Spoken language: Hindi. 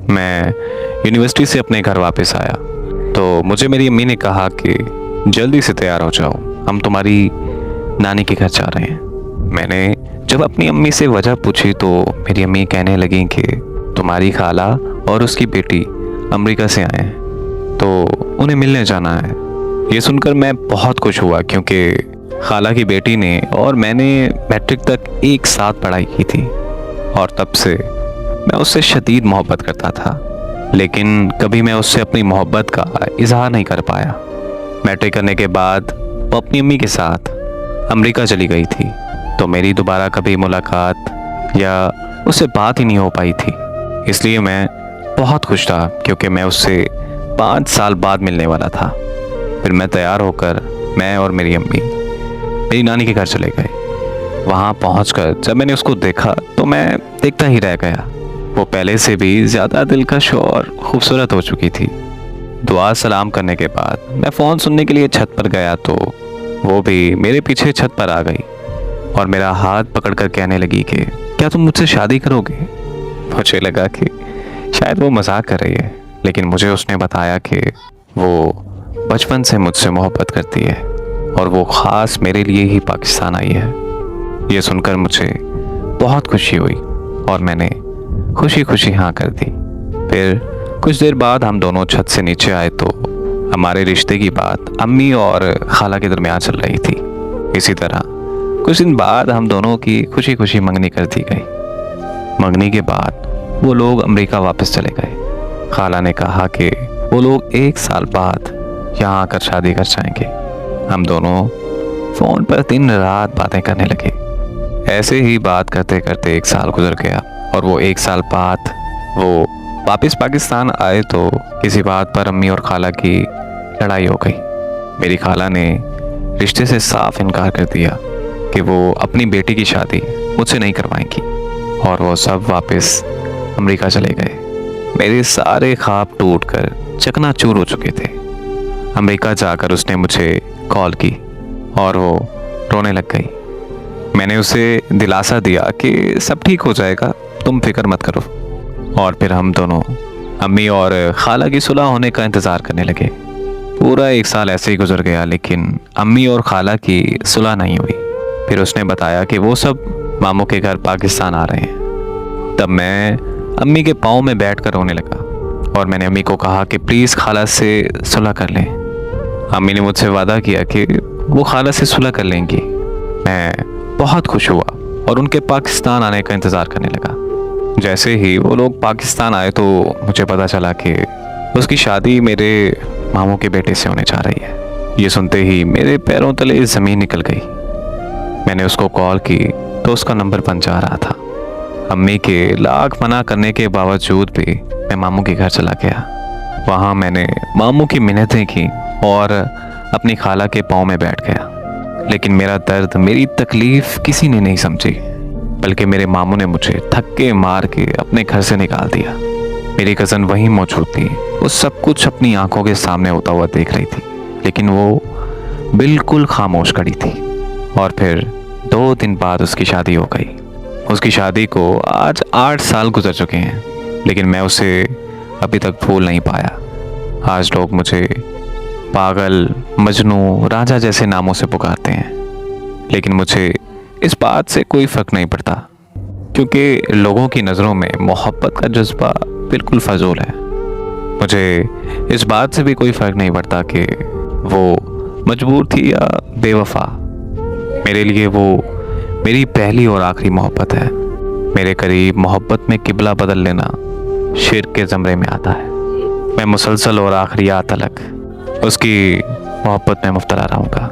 मैं यूनिवर्सिटी से अपने घर वापस आया तो मुझे मेरी अम्मी ने कहा कि जल्दी से तैयार हो जाओ, हम तुम्हारी नानी के घर जा रहे हैं। मैंने जब अपनी अम्मी से वजह पूछी तो मेरी अम्मी कहने लगी कि तुम्हारी खाला और उसकी बेटी अमेरिका से आए हैं तो उन्हें मिलने जाना है। ये सुनकर मैं बहुत खुश हुआ क्योंकि खाला की बेटी ने और मैंने मैट्रिक तक एक साथ पढ़ाई की थी और तब से मैं उससे शदीद मोहब्बत करता था, लेकिन कभी मैं उससे अपनी मोहब्बत का इजहार नहीं कर पाया। मैट्रिक करने के बाद वो अपनी अम्मी के साथ अमेरिका चली गई थी तो मेरी दोबारा कभी मुलाकात या उससे बात ही नहीं हो पाई थी। इसलिए मैं बहुत खुश था क्योंकि मैं उससे 5 साल बाद मिलने वाला था। फिर मैं तैयार होकर मैं और मेरी अम्मी मेरी नानी के घर चले गए। वहाँ पहुँचकर जब मैंने उसको देखा तो मैं देखता ही रह गया। वो पहले से भी ज़्यादा दिलकश और खूबसूरत हो चुकी थी। दुआ सलाम करने के बाद मैं फ़ोन सुनने के लिए छत पर गया तो वो भी मेरे पीछे छत पर आ गई और मेरा हाथ पकड़कर कहने लगी कि क्या तुम मुझसे शादी करोगे। मुझे लगा कि शायद वो मजाक कर रही है, लेकिन मुझे उसने बताया कि वो बचपन से मुझसे मोहब्बत करती है और वो ख़ास मेरे लिए ही पाकिस्तान आई है। ये सुनकर मुझे बहुत खुशी हुई और मैंने खुशी खुशी हाँ कर दी। फिर कुछ देर बाद हम दोनों छत से नीचे आए तो हमारे रिश्ते की बात अम्मी और खाला के दरमियान चल रही थी। इसी तरह कुछ दिन बाद हम दोनों की खुशी खुशी मंगनी कर दी गई। मंगनी के बाद वो लोग अमेरिका वापस चले गए। खाला ने कहा कि वो लोग 1 साल बाद यहाँ आकर शादी कर जाएंगे। हम दोनों फ़ोन पर दिन रात बातें करने लगे। ऐसे ही बात करते करते 1 साल गुजर गया और वो 1 साल बाद वो वापस पाकिस्तान आए तो किसी बात पर अम्मी और खाला की लड़ाई हो गई। मेरी खाला ने रिश्ते से साफ इनकार कर दिया कि वो अपनी बेटी की शादी मुझसे नहीं करवाएंगी और वो सब वापस अमेरिका चले गए। मेरे सारे ख्वाब टूटकर चकनाचूर हो चुके थे। अमेरिका जाकर उसने मुझे कॉल की और वो रोने लग गई। मैंने उसे दिलासा दिया कि सब ठीक हो जाएगा, तुम फिक्र मत करो। और फिर हम दोनों अम्मी और खाला की सुलह होने का इंतज़ार करने लगे। पूरा 1 साल ऐसे ही गुजर गया, लेकिन अम्मी और खाला की सुलह नहीं हुई। फिर उसने बताया कि वो सब मामू के घर पाकिस्तान आ रहे हैं। तब मैं अम्मी के पाँव में बैठकर रोने लगा और मैंने अम्मी को कहा कि प्लीज़ खाला से सुलह कर लें। अम्मी ने मुझसे वादा किया कि वो खाला से सुलह कर लेंगी। मैं बहुत खुश हुआ और उनके पाकिस्तान आने का इंतज़ार करने लगा। जैसे ही वो लोग पाकिस्तान आए तो मुझे पता चला कि उसकी शादी मेरे मामू के बेटे से होने जा रही है। ये सुनते ही मेरे पैरों तले ज़मीन निकल गई। मैंने उसको कॉल की तो उसका नंबर बंद जा रहा था। अम्मी के लाख मना करने के बावजूद भी मैं मामू के घर चला गया। वहाँ मैंने मामू की मिन्नतें की और अपनी खाला के पाँव में बैठ गया। लेकिन मेरा दर्द, मेरी तकलीफ़ किसी ने नहीं समझी, बल्कि मेरे मामू ने मुझे धक्के मार के अपने घर से निकाल दिया। मेरी कज़न वहीं मौजूद थी। वो सब कुछ अपनी आंखों के सामने होता हुआ देख रही थी, लेकिन वो बिल्कुल खामोश खड़ी थी। और फिर 2 दिन बाद उसकी शादी हो गई। उसकी शादी को आज 8 साल गुजर चुके हैं, लेकिन मैं उसे अभी तक भूल नहीं पाया। आज लोग मुझे पागल, मजनू, राजा जैसे नामों से पुकारते हैं, लेकिन मुझे इस बात से कोई फ़र्क नहीं पड़ता क्योंकि लोगों की नज़रों में मोहब्बत का जज्बा बिल्कुल फजूल है। मुझे इस बात से भी कोई फ़र्क नहीं पड़ता कि वो मजबूर थी या बेवफा। मेरे लिए वो मेरी पहली और आखिरी मोहब्बत है। मेरे करीब मोहब्बत में किबला बदल लेना शिर्क के ज़मरे में आता है। मैं मुसलसल और आखिरी तलक उसकी मोहब्बत में मुब्तला रहूँगा।